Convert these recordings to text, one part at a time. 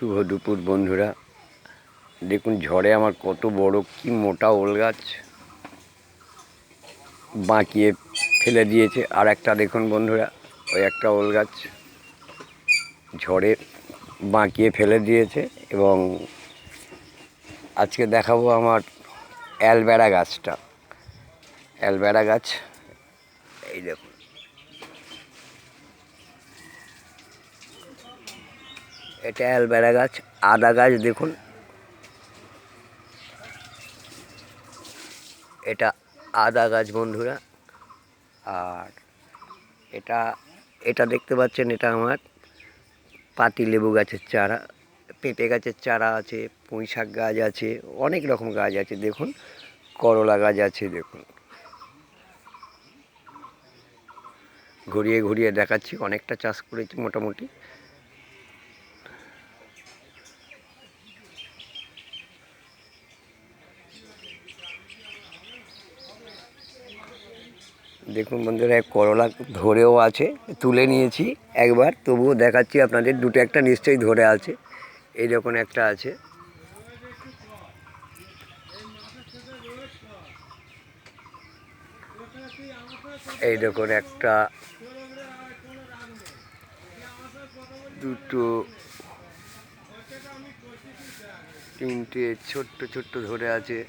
শুভ দুপুর বন্ধুরা। দেখুন ঝড়ে আমার কত বড় কি মোটা ওল গাছ বাঁকিয়ে ফেলে দিয়েছে। আর একটা দেখুন বন্ধুরা, ওই একটা ওল গাছ ঝড়ে বাঁকিয়ে ফেলে দিয়েছে। এবং আজকে দেখাবো আমার অ্যালবেরা গাছটা। অ্যালবেরা গাছ এই দেখুন, এটা অ্যালবেরা গাছ। আদা গাছ দেখুন, এটা আদা গাছ বন্ধুরা। আর এটা এটা দেখতে পাচ্ছেন, এটা আমার পাতি লেবু গাছের চারা, পেঁপে গাছের চারা আছে, পুঁই শাক গাছ আছে, অনেক রকম গাছ আছে। দেখুন করলা গাছ আছে। দেখুন ঘুরিয়ে ঘুরিয়ে দেখাচ্ছি, অনেকটা চাষ করেছি মোটামুটি। দেখুন বন্ধুরা, করলা ধরেও আছে, তুলে নিয়েছি একবার, তবুও দেখাচ্ছি আপনাদের। দুটো একটা নিশ্চয়ই ধরে আছে, এই রকম একটা আছে। এই দেখুন একটা, দুটো, তিনটে ছোট্ট ছোট্ট ধরে আছে।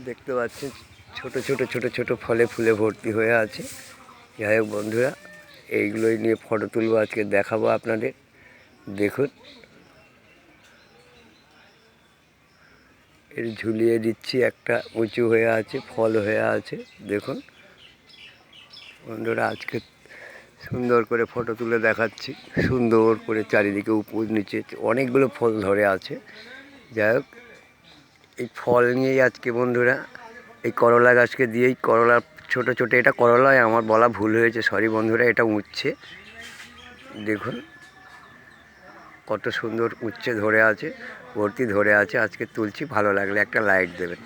দেখতে পাচ্ছেন ছোট ছোট ছোট ছোট ফলে ফুলে ভর্তি হয়ে আছে। যাই হোক বন্ধুরা, এইগুলোই নিয়ে ফটো তুলবো, আজকে দেখাবো আপনাদের। দেখুন এর ঝুলিয়ে দিচ্ছি, একটা উঁচু হয়ে আছে, ফল হয়ে আছে। দেখুন বন্ধুরা, আজকে সুন্দর করে ফটো তুলে দেখাচ্ছি, সুন্দর করে চারিদিকে উপর নিচে অনেকগুলো ফল ধরে আছে। যাই হোক, এই ফল নিয়েই আজকে বন্ধুরা, এই করলা গাছকে দিয়েই, করলা ছোট ছোট, এটা করলায় আমার বলা ভুল হয়েছে, সরি বন্ধুরা, এটা উচ্ছে। দেখুন কত সুন্দর উচ্ছে ধরে আছে, ভর্তি ধরে আছে। আজকে তুলছি, ভালো লাগলে একটা লাইক দেবেন।